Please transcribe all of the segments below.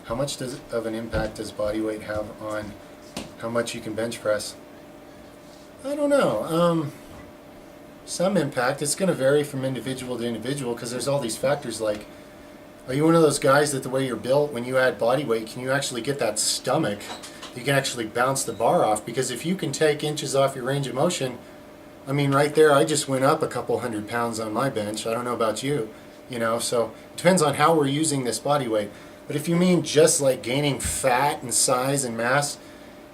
How much of an impact does body weight have on how much you can bench press? I don't know. Some impact. It's going to vary from individual to individual because there's all these factors like, are you one of those guys that the way you're built, when you add body weight, can you actually get that stomach? You can actually bounce the bar off, because if you can take inches off your range of motion, I mean, right there, I just went up a couple 100 pounds on my bench. I don't know about you, so it depends on how we're using this body weight. But if you mean just like gaining fat and size and mass,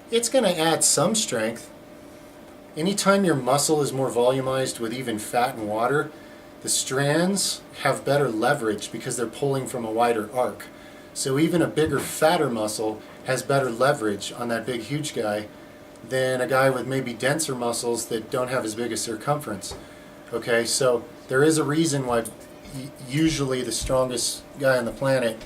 it's going to add some strength. Anytime your muscle is more volumized with even fat and water, the strands have better leverage because they're pulling from a wider arc. So even a bigger, fatter muscle has better leverage on that big, huge guy than a guy with maybe denser muscles that don't have as big a circumference. Okay, so there is a reason why usually the strongest guy on the planet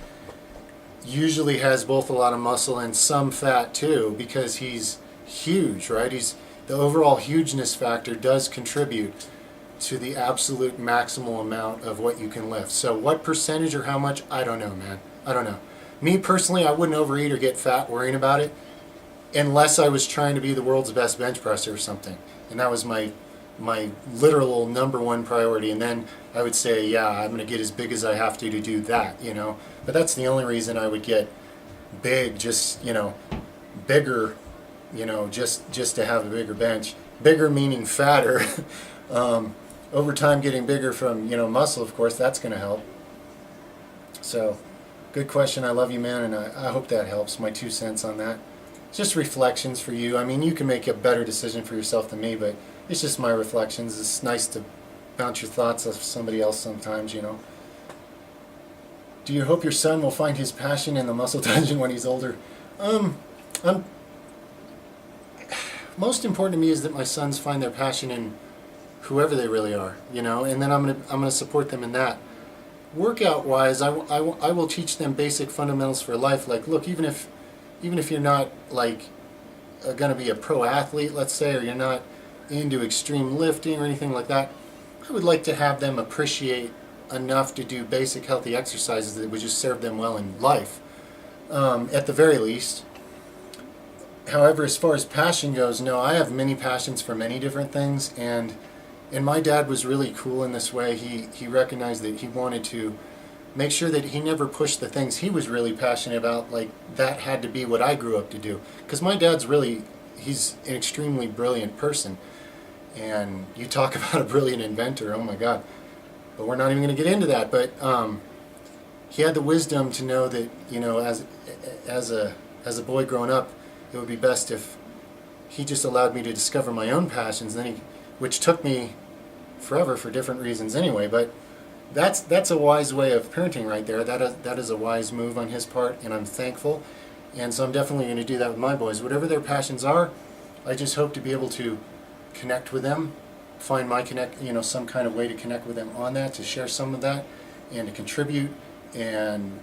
usually has both a lot of muscle and some fat too, because he's huge, right? The overall hugeness factor does contribute to the absolute maximal amount of what you can lift. So what percentage or how much, I don't know, man. I don't know. Me personally, I wouldn't overeat or get fat worrying about it unless I was trying to be the world's best bench presser or something. And that was my literal number one priority. And then I would say, yeah, I'm going to get as big as I have to do that, But that's the only reason I would get big, just, bigger, just to have a bigger bench. Bigger meaning fatter. Over time getting bigger from, muscle, of course, that's going to help. So, good question. I love you, man, and I hope that helps. My 2 cents on that. Just reflections for you. I mean, you can make a better decision for yourself than me, but it's just my reflections. It's nice to bounce your thoughts off somebody else sometimes, Do you hope your son will find his passion in the muscle dungeon when he's older? Most important to me is that my sons find their passion in whoever they really are, and then I'm gonna support them in that. Workout wise, I will teach them basic fundamentals for life. Like, look, even if you're not like going to be a pro athlete, let's say, or you're not into extreme lifting or anything like that, I would like to have them appreciate enough to do basic healthy exercises that would just serve them well in life, at the very least. However, as far as passion goes, no, I have many passions for many different things, and my dad was really cool in this way. He recognized that he wanted to make sure that he never pushed the things he was really passionate about, like that had to be what I grew up to do. Because my dad's he's an extremely brilliant person. And you talk about a brilliant inventor, oh my God. But we're not even going to get into that. But he had the wisdom to know that, as a boy growing up, it would be best if he just allowed me to discover my own passions, which took me forever for different reasons anyway. But that's a wise way of parenting right there. That is a wise move on his part, and I'm thankful. And so I'm definitely going to do that with my boys. Whatever their passions are, I just hope to be able to connect with them, find some kind of way to connect with them on that, to share some of that, and to contribute, and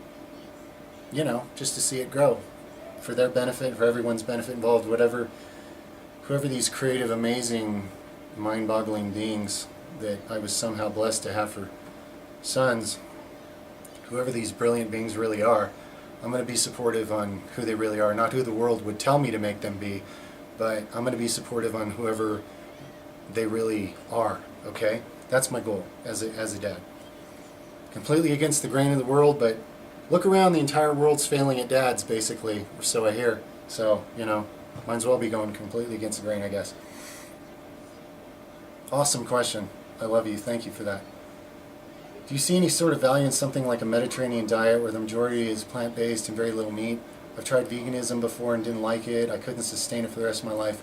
just to see it grow for their benefit, for everyone's benefit involved. Whoever these creative, amazing, mind-boggling beings that I was somehow blessed to have for sons, whoever these brilliant beings really are, I'm going to be supportive on who they really are, not who the world would tell me to make them be, but I'm going to be supportive on whoever they really are, okay? That's my goal as a dad. Completely against the grain of the world, but look around, the entire world's failing at dads, basically, or so I hear. So, might as well be going completely against the grain, I guess. Awesome question. I love you. Thank you for that. Do you see any sort of value in something like a Mediterranean diet where the majority is plant-based and very little meat? I've tried veganism before and didn't like it. I couldn't sustain it for the rest of my life.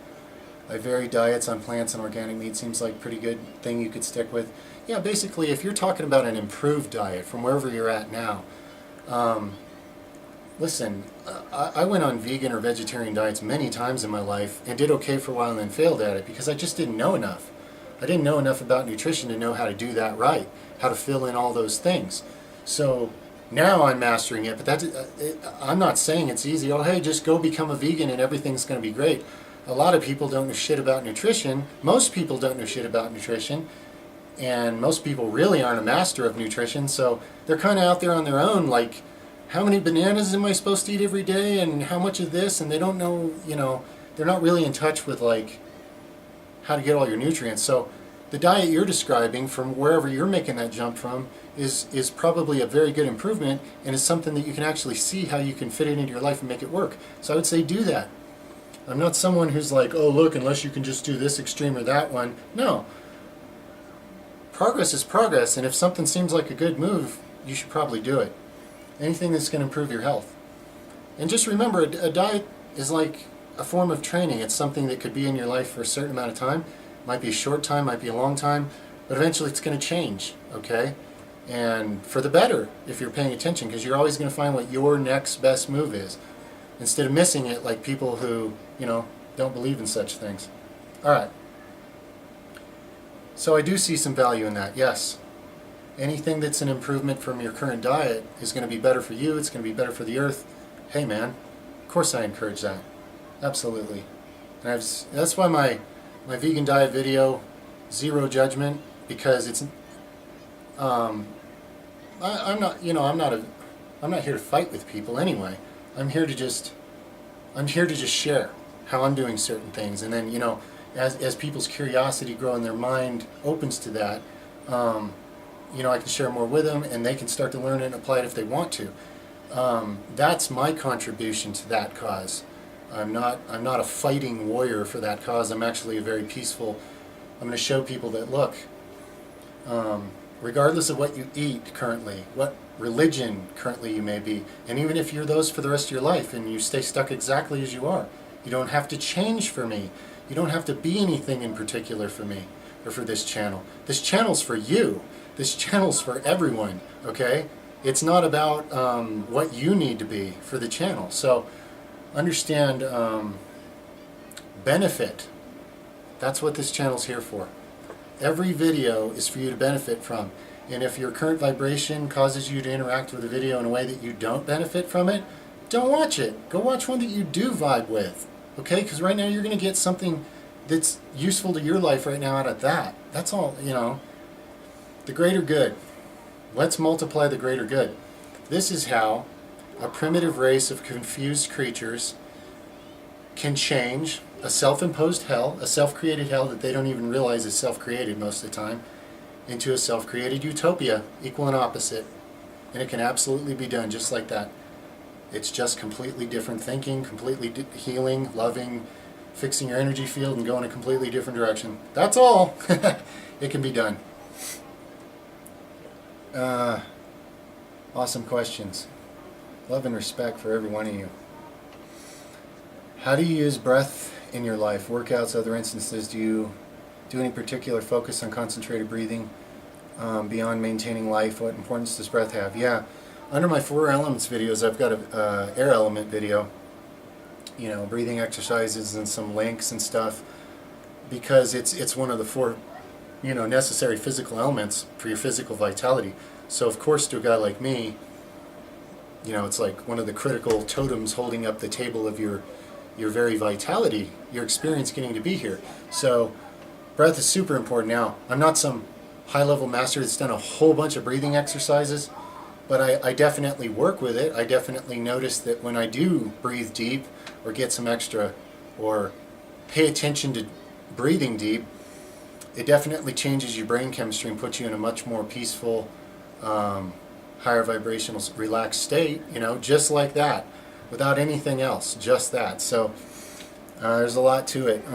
I vary diets on plants and organic meat. Seems like a pretty good thing you could stick with. Yeah, basically, if you're talking about an improved diet from wherever you're at now, listen, I went on vegan or vegetarian diets many times in my life and did okay for a while and then failed at it because I just didn't know enough. I didn't know enough about nutrition to know how to do that right, how to fill in all those things. So now I'm mastering it, but I'm not saying it's easy. Oh, hey, just go become a vegan and everything's going to be great. A lot of people don't know shit about nutrition. Most people don't know shit about nutrition. And most people really aren't a master of nutrition, so they're kind of out there on their own, like, how many bananas am I supposed to eat every day and how much of this, and they don't know, they're not really in touch with like how to get all your nutrients. So the diet you're describing from wherever you're making that jump from is probably a very good improvement, and is something that you can actually see how you can fit it into your life and make it work. So I would say do that. I'm not someone who's like, oh look, unless you can just do this extreme or that one. No. Progress is progress, and if something seems like a good move, you should probably do it. Anything that's going to improve your health. And just remember, a diet is like a form of training. It's something that could be in your life for a certain amount of time. Might be a short time, might be a long time, but eventually it's going to change, okay? And for the better if you're paying attention, because you're always going to find what your next best move is, instead of missing it like people who, don't believe in such things. All right. So I do see some value in that, yes. Anything that's an improvement from your current diet is going to be better for you, it's going to be better for the earth. Hey man, of course I encourage that. Absolutely. And that's why my vegan diet video, zero judgment, because it's I'm not here to fight with people anyway. I'm here to just share how I'm doing certain things, and then as people's curiosity grow and their mind opens to that, I can share more with them, and they can start to learn it and apply it if they want to. That's my contribution to that cause. I'm not a fighting warrior for that cause. I'm actually a very peaceful. I'm going to show people that, look, regardless of what you eat currently, what religion currently you may be, and even if you're those for the rest of your life and you stay stuck exactly as you are, you don't have to change for me. You don't have to be anything in particular for me or for this channel. This channel's for you. This channel's for everyone, okay? It's not about what you need to be for the channel. So understand benefit. That's what this channel's here for. Every video is for you to benefit from. And if your current vibration causes you to interact with the video in a way that you don't benefit from it, don't watch it. Go watch one that you do vibe with. Okay? Because right now you're going to get something that's useful to your life right now out of that. That's all, The greater good. Let's multiply the greater good. This is how a primitive race of confused creatures can change a self-imposed hell, a self-created hell that they don't even realize is self-created most of the time, into a self-created utopia, equal and opposite. And it can absolutely be done just like that. It's just completely different thinking, completely healing, loving, fixing your energy field and going a completely different direction. That's all. It can be done. Awesome questions. Love and respect for every one of you. How do you use breath in your life? Workouts, other instances, do you do any particular focus on concentrated breathing beyond maintaining life? What importance does breath have? Yeah, under my 4 elements videos, I've got a air element video, breathing exercises and some links and stuff, because it's one of the 4 necessary physical elements for your physical vitality. So of course to a guy like me, it's like one of the critical totems holding up the table of your very vitality, your experience getting to be here. So breath is super important. Now, I'm not some high-level master that's done a whole bunch of breathing exercises, but I definitely work with it. I definitely notice that when I do breathe deep or get some extra or pay attention to breathing deep, it definitely changes your brain chemistry and puts you in a much more peaceful, higher vibrational, relaxed state, just like that, without anything else, just that. So there's a lot to it.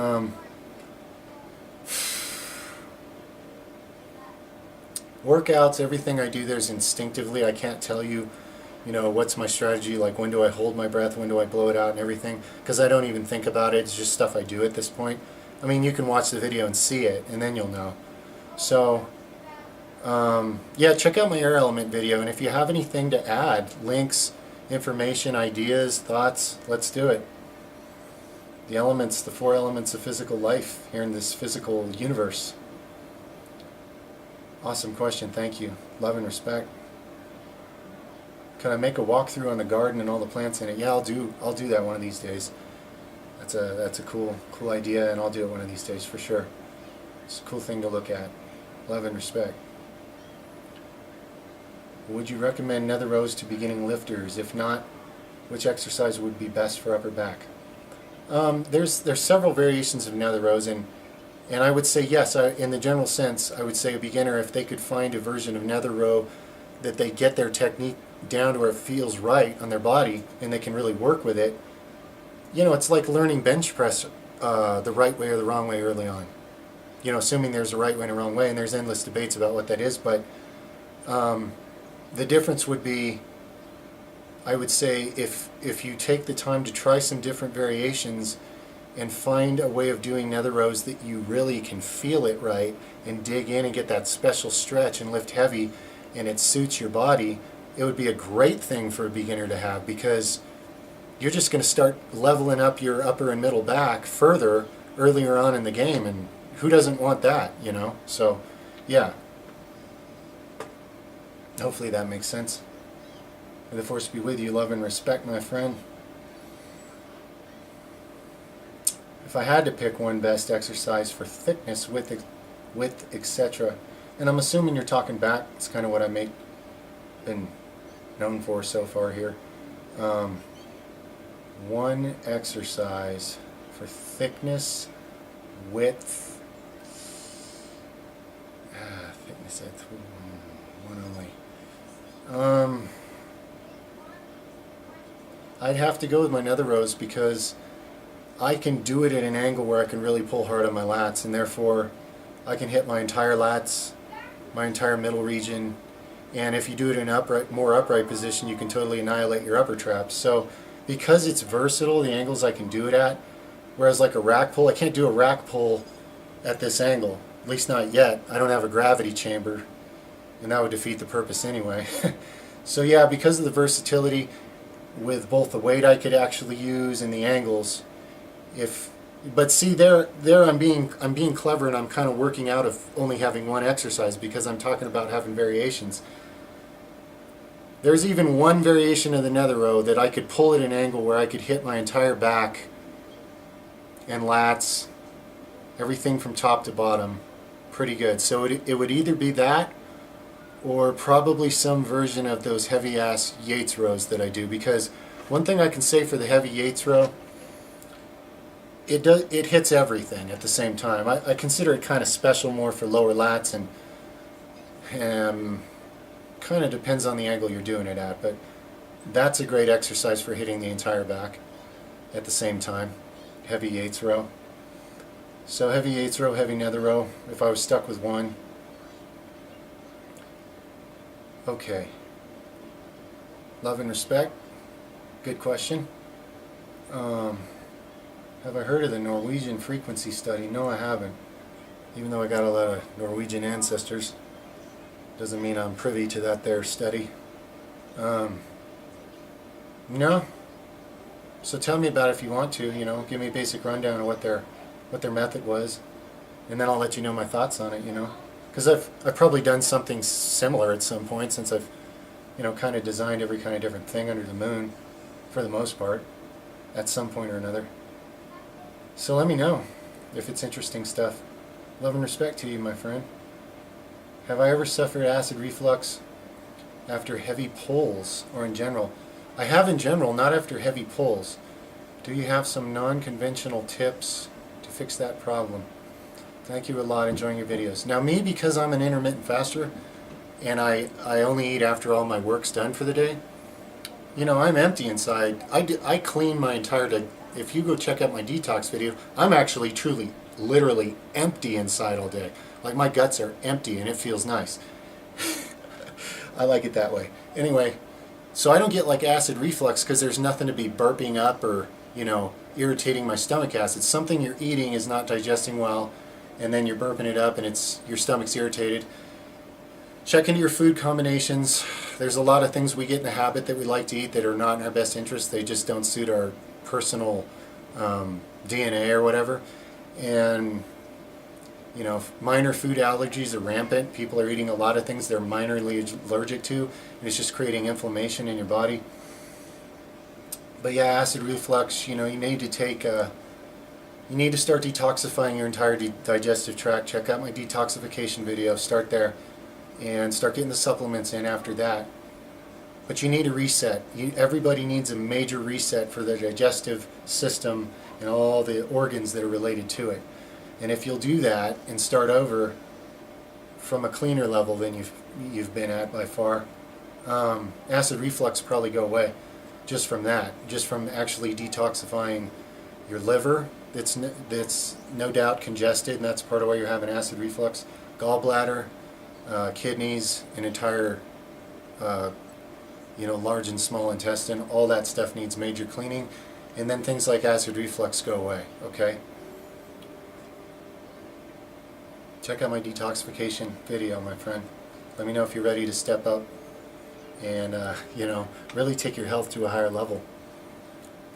Workouts, everything I do there's instinctively. I can't tell you, what's my strategy, like when do I hold my breath, when do I blow it out and everything, because I don't even think about it. It's just stuff I do at this point. I mean, you can watch the video and see it, and then you'll know. So, yeah, check out my air element video, and if you have anything to add, links, information, ideas, thoughts, let's do it. The elements, the 4 elements of physical life here in this physical universe. Awesome question, thank you. Love and respect. Can I make a walkthrough on the garden and all the plants in it? Yeah, I'll do that one of these days. That's a cool idea, and I'll do it one of these days for sure. It's a cool thing to look at. Love and respect. Would you recommend nether rows to beginning lifters? If not, which exercise would be best for upper back? There's several variations of nether rows, and I would say yes. In the general sense, I would say a beginner, if they could find a version of nether row that they get their technique down to where it feels right on their body and they can really work with it. You know, it's like learning bench press the right way or the wrong way early on. You know, assuming there's a right way and a wrong way, and there's endless debates about what that is, but the difference would be, I would say, if you take the time to try some different variations and find a way of doing nether rows that you really can feel it right and dig in and get that special stretch and lift heavy and it suits your body, it would be a great thing for a beginner to have, because you're just going to start leveling up your upper and middle back further earlier on in the game, and who doesn't want that, you know? So, yeah. Hopefully that makes sense. May the force be with you. Love and respect, my friend. If I had to pick one best exercise for thickness, width, etc., and I'm assuming you're talking back, it's kind of what I've been known for so far here. One exercise for thickness, width, thickness, one only. I'd have to go with my nether rows, because I can do it at an angle where I can really pull hard on my lats, and therefore I can hit my entire lats, my entire middle region, and if you do it in an more upright position, you can totally annihilate your upper traps. So because it's versatile, the angles I can do it at, whereas like a rack pull, I can't do a rack pull at this angle, at least not yet. I don't have a gravity chamber, and that would defeat the purpose anyway. So yeah, because of the versatility with both the weight I could actually use and the angles, but see, there I'm being clever, and I'm kind of working out of only having one exercise, because I'm talking about having variations. There's even one variation of the nether row that I could pull at an angle where I could hit my entire back and lats, everything from top to bottom, pretty good. So it would either be that, or probably some version of those heavy ass Yates rows that I do, because one thing I can say for the heavy Yates row, it hits everything at the same time. I consider it kind of special more for lower lats, and kind of depends on the angle you're doing it at, but that's a great exercise for hitting the entire back at the same time. Heavy Yates row. So heavy Yates row, heavy nether row, if I was stuck with one. Okay. Love and respect. Good question. Have I heard of the Norwegian frequency study? No, I haven't. Even though I got a lot of Norwegian ancestors, doesn't mean I'm privy to that there study. No. So tell me about it if you want to. You know, give me a basic rundown of what their method was, and then I'll let you know my thoughts on it. You know, because I've probably done something similar at some point, since I've kind of designed every kind of different thing under the moon, for the most part, at some point or another. So let me know if it's interesting stuff. Love and respect to you, my friend. Have I ever suffered acid reflux after heavy pulls, or in general? I have in general, not after heavy pulls. Do you have some non-conventional tips to fix that problem? Thank you a lot. Enjoying your videos. Now me, because I'm an intermittent faster, and I only eat after all my work's done for the day, you know, I'm empty inside. I clean my entire day. If you go check out my detox video, I'm actually truly, literally empty inside all day. Like my guts are empty, and it feels nice. I like it that way. Anyway, so I don't get like acid reflux because there's nothing to be burping up or, irritating my stomach acid. Something you're eating is not digesting well, and then you're burping it up and your stomach's irritated. Check into your food combinations. There's a lot of things we get in the habit that we like to eat that are not in our best interest. They just don't suit our personal DNA or whatever. And minor food allergies are rampant. People are eating a lot of things they're minorly allergic to, and it's just creating inflammation in your body. But yeah, acid reflux, you need to start detoxifying your entire digestive tract. Check out my detoxification video. Start there. and start getting the supplements in after that. But you need a reset. Everybody needs a major reset for the digestive system and all the organs that are related to it. And if you'll do that and start over from a cleaner level than you've been at by far, acid reflux probably go away just from that, just from actually detoxifying your liver. That's no doubt congested, and that's part of why you're having acid reflux. Gallbladder, kidneys, an entire large and small intestine, all that stuff needs major cleaning, and then things like acid reflux go away, okay? Check out my detoxification video, my friend. Let me know if you're ready to step up and, really take your health to a higher level.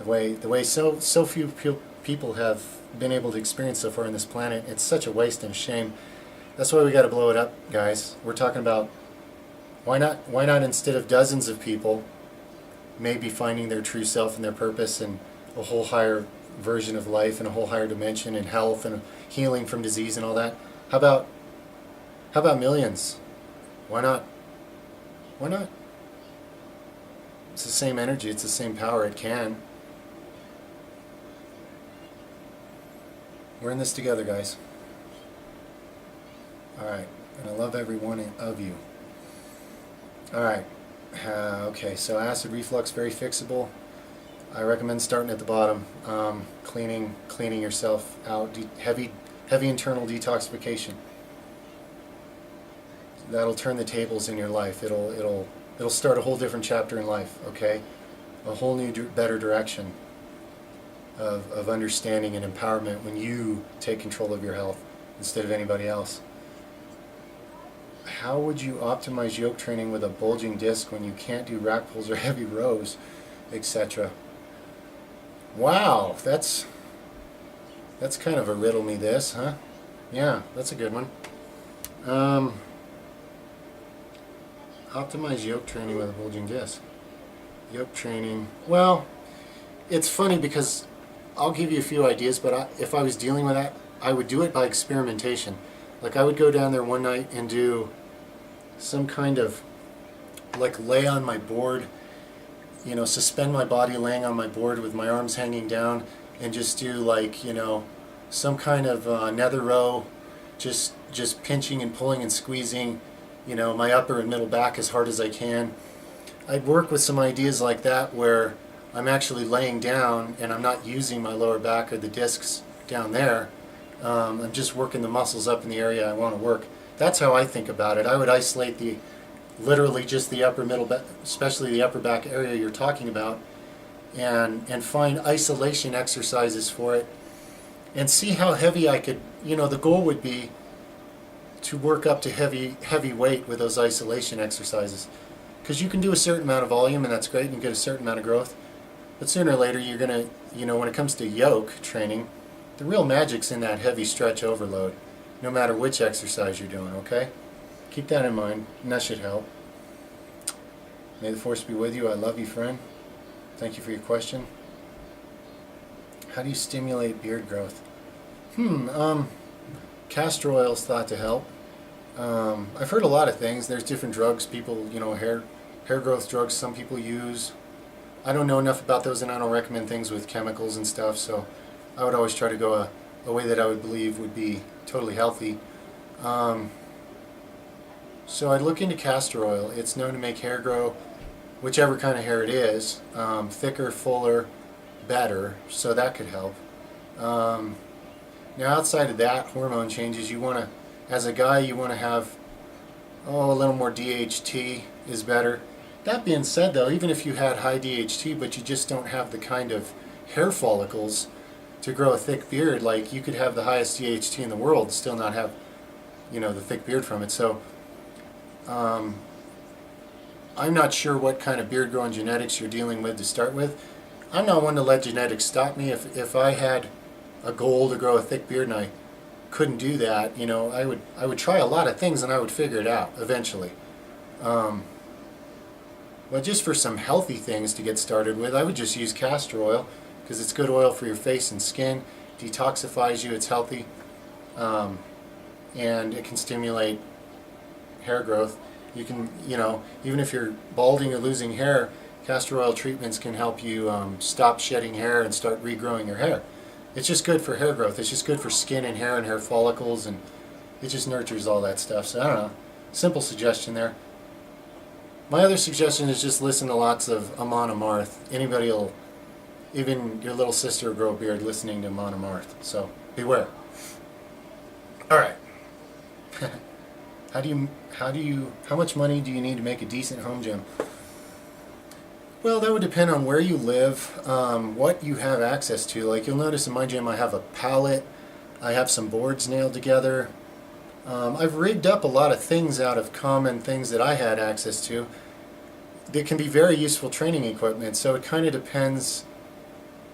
The way so few people have been able to experience so far on this planet, it's such a waste and a shame. That's why we got to blow it up, guys. We're talking about why not instead of dozens of people maybe finding their true self and their purpose and a whole higher version of life and a whole higher dimension and health and healing from disease and all that. How about millions? Why not? Why not? It's the same energy, it's the same power, it can. We're in this together, guys. Alright, and I love every one of you. Alright, okay, so acid reflux, very fixable. I recommend starting at the bottom, cleaning yourself out, heavy internal detoxification. That'll turn the tables in your life. It'll start a whole different chapter in life, okay? A whole new, better direction of understanding and empowerment when you take control of your health instead of anybody else. How would you optimize yoke training with a bulging disc when you can't do rack pulls or heavy rows, etc.? Wow, that's kind of a riddle me this, huh? Yeah, that's a good one. Optimize yoke training with a bulging disc. Yoke training, well, it's funny because I'll give you a few ideas, but if I was dealing with that, I would do it by experimentation. Like I would go down there one night and do some kind of, like lay on my board, suspend my body laying on my board with my arms hanging down and just do like, some kind of nether row, just pinching and pulling and squeezing, my upper and middle back as hard as I can. I'd work with some ideas like that where I'm actually laying down and I'm not using my lower back or the discs down there. I'm just working the muscles up in the area I want to work. That's how I think about it. I would isolate literally just the upper middle back, especially the upper back area you're talking about, and find isolation exercises for it and see how heavy I could, the goal would be to work up to heavy weight with those isolation exercises. Because you can do a certain amount of volume and that's great and you get a certain amount of growth. But sooner or later you're going to, when it comes to yoke training, the real magic's in that heavy stretch overload, no matter which exercise you're doing, okay? Keep that in mind, and that should help. May the force be with you. I love you, friend. Thank you for your question. How do you stimulate beard growth? Castor oil is thought to help. I've heard a lot of things. There's different drugs people, hair growth drugs some people use. I don't know enough about those and I don't recommend things with chemicals and stuff, so I would always try to go a way that I would believe would be totally healthy. So I'd look into castor oil. It's known to make hair grow, whichever kind of hair it is, thicker, fuller, better, so that could help. Now outside of that, hormone changes, as a guy, you want to have, a little more DHT is better. That being said though, even if you had high DHT but you just don't have the kind of hair follicles to grow a thick beard, like you could have the highest DHT in the world and still not have, the thick beard from it. So I'm not sure what kind of beard growing genetics you're dealing with to start with. I'm not one to let genetics stop me. If I had a goal to grow a thick beard and I couldn't do that, I would try a lot of things and I would figure it out eventually. But just for some healthy things to get started with, I would just use castor oil because it's good oil for your face and skin, detoxifies you, it's healthy, and it can stimulate hair growth. You can, even if you're balding or losing hair, castor oil treatments can help you stop shedding hair and start regrowing your hair. It's just good for hair growth. It's just good for skin and hair follicles, and it just nurtures all that stuff. So I don't know. Simple suggestion there. My other suggestion is just listen to lots of Amon Amarth. Anybody will, even your little sister will grow a beard listening to Amon Amarth. So beware. All right. How much money do you need to make a decent home gym? Well, that would depend on where you live, what you have access to. Like you'll notice in my gym I have a pallet, I have some boards nailed together. I've rigged up a lot of things out of common things that I had access to that can be very useful training equipment. So it kind of depends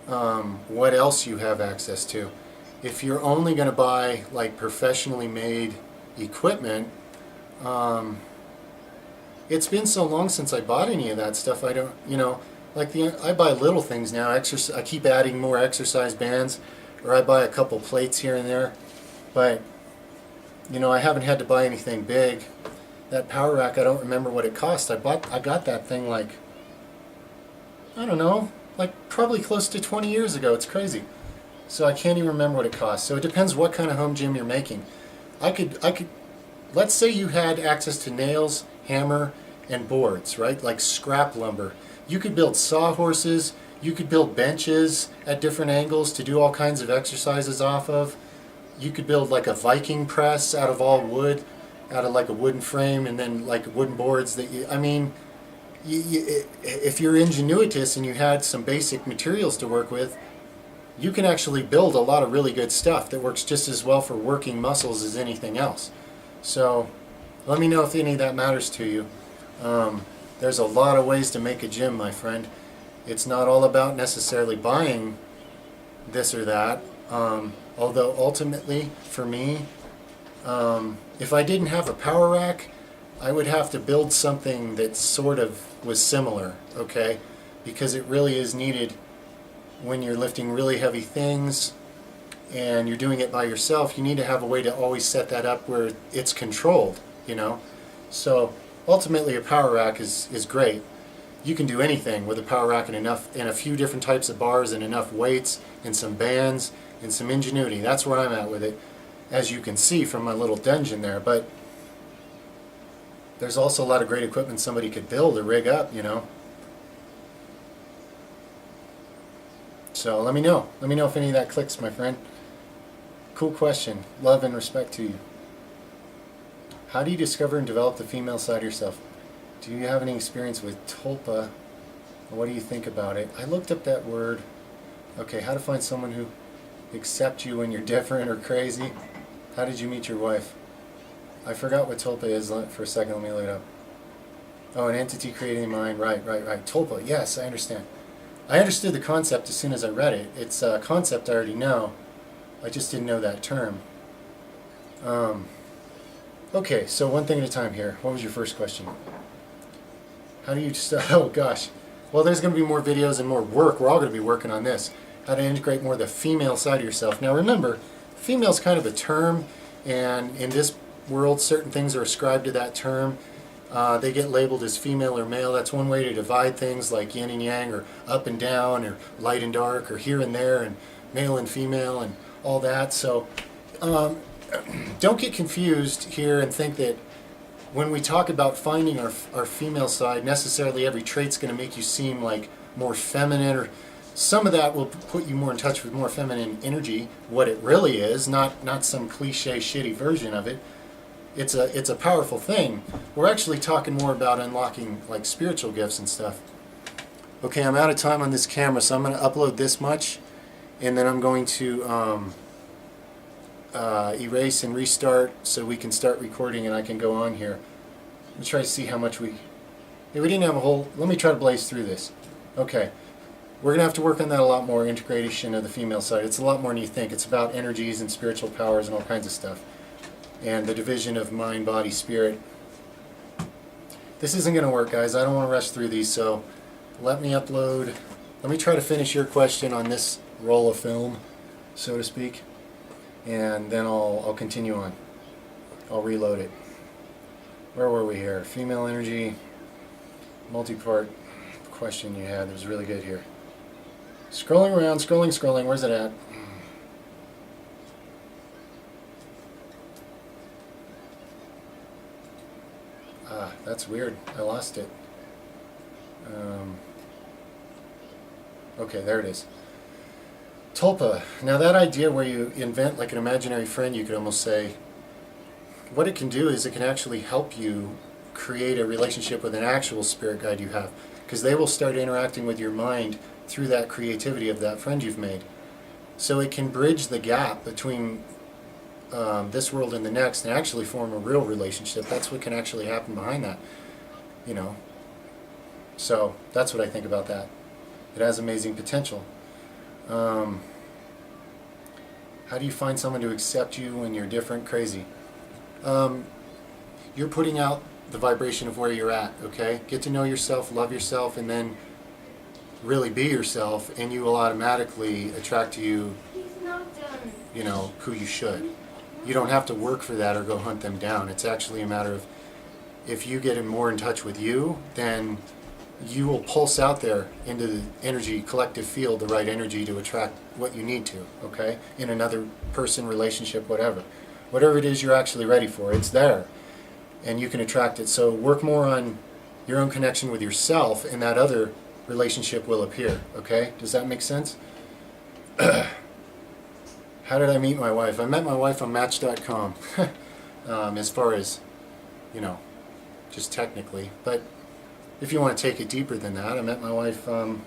what else you have access to. If you're only going to buy like professionally made equipment, it's been so long since I bought any of that stuff. I don't, I buy little things now. I keep adding more exercise bands, or I buy a couple plates here and there. But I haven't had to buy anything big. That power rack, I don't remember what it cost. I got that thing like, I don't know, like probably close to 20 years ago. It's crazy. So I can't even remember what it cost. So it depends what kind of home gym you're making. I could, let's say you had access to nails, hammer, and boards, right? Like scrap lumber. You could build sawhorses. You could build benches at different angles to do all kinds of exercises off of. You could build like a Viking press out of all wood, out of like a wooden frame, and then like wooden boards that if you're ingenuitous and you had some basic materials to work with, you can actually build a lot of really good stuff that works just as well for working muscles as anything else. So let me know if any of that matters to you. There's a lot of ways to make a gym, my friend. It's not all about necessarily buying this or that. Although ultimately, for me, if I didn't have a power rack, I would have to build something that sort of was similar, okay? Because it really is needed when you're lifting really heavy things and you're doing it by yourself. You need to have a way to always set that up where it's controlled, So ultimately a power rack is great. You can do anything with a power rack and a few different types of bars and enough weights and some bands and some ingenuity. That's where I'm at with it, as you can see from my little dungeon there. But there's also a lot of great equipment somebody could build or rig up, So let me know. Let me know if any of that clicks, my friend. Cool question. Love and respect to you. How do you discover and develop the female side of yourself? Do you have any experience with Tulpa? What do you think about it? I looked up that word. Okay, how to find someone who accepts you when you're different or crazy. How did you meet your wife? I forgot what Tulpa is for a second. Let me look it up. Oh, an entity creating mind. Right. Tulpa. Yes, I understand. I understood the concept as soon as I read it. It's a concept I already know. I just didn't know that term. Okay, so one thing at a time here. What was your first question? How do you oh gosh. Well, there's going to be more videos and more work. We're all going to be working on this. How to integrate more of the female side of yourself. Now remember, female is kind of a term, and in this world, certain things are ascribed to that term. They get labeled as female or male. That's one way to divide things, like yin and yang, or up and down, or light and dark, or here and there, and male and female, and all that. So don't get confused here and think that when we talk about finding our female side, necessarily every trait's going to make you seem like more feminine, or some of that will put you more in touch with more feminine energy, what it really is, not some cliche shitty version of it. It's a powerful thing. We're actually talking more about unlocking like spiritual gifts and stuff. Okay, I'm out of time on this camera, so I'm going to upload this much, and then I'm going to erase and restart so we can start recording and I can go on here. Let me try to see how much we didn't have a whole, let me try to blaze through this. Okay, we're going to have to work on that a lot more, integration of the female side. It's a lot more than you think. It's about energies and spiritual powers and all kinds of stuff. And the division of mind, body, spirit. This isn't going to work, guys. I don't want to rush through these, so let me try to finish your question on this roll of film, so to speak, and then I'll continue on. I'll reload it. Where were we here? Female energy, multi-part question you had that was really good here. Scrolling around, scrolling, where's it at? Ah, that's weird. I lost it. Okay, there it is. Tulpa. Now that idea where you invent like an imaginary friend, you could almost say, what it can do is it can actually help you create a relationship with an actual spirit guide you have, because they will start interacting with your mind through that creativity of that friend you've made. So it can bridge the gap between this world and the next and actually form a real relationship. That's what can actually happen behind that, you know. So that's what I think about that. It has amazing potential. How do you find someone to accept you when you're different? Crazy. You're putting out the vibration of where you're at, okay? Get to know yourself, love yourself, and then really be yourself, and you will automatically attract to you, you know, who you should. You don't have to work for that or go hunt them down. It's actually a matter of, if you get more in touch with you, then you will pulse out there into the energy collective field, the right energy to attract what you need to, okay? In another person, relationship, whatever. Whatever it is you're actually ready for, it's there. And you can attract it. So work more on your own connection with yourself, and that other relationship will appear, okay? Does that make sense? How did I meet my wife? I met my wife on Match.com, as far as, you know, just technically. But if you want to take it deeper than that, I met my wife, you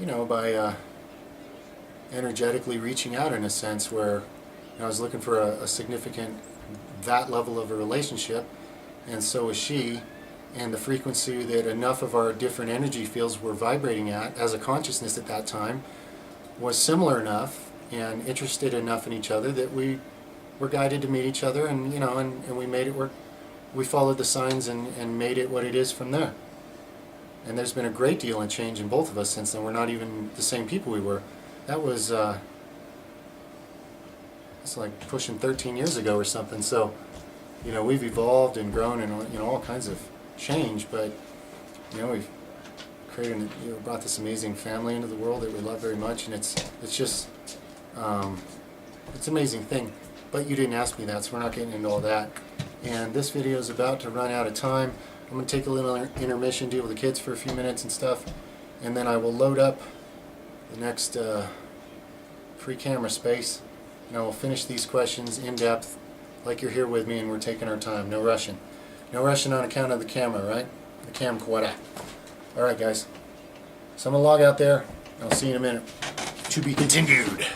know, by energetically reaching out in a sense where, you know, I was looking for a significant, that level of a relationship, and so was she, and the frequency that enough of our different energy fields were vibrating at as a consciousness at that time was similar enough and interested enough in each other that we were guided to meet each other, and you know, and we made it work. We followed the signs and made it what it is from there. And there's been a great deal of change in both of us since then. We're not even the same people we were. That was it's like pushing 13 years ago or something. So, you know, we've evolved and grown and, you know, all kinds of change, but you know, we've created, you know, brought this amazing family into the world that we love very much, and it's just it's an amazing thing. But you didn't ask me that, so we're not getting into all that. And this video is about to run out of time. I'm going to take a little intermission, deal with the kids for a few minutes and stuff, and then I will load up the next free camera space, and I will finish these questions in depth like you're here with me and we're taking our time. No rushing. No rushing on account of the camera, right? The camcorder. Alright guys. So I'm going to log out there. I'll see you in a minute. To be continued.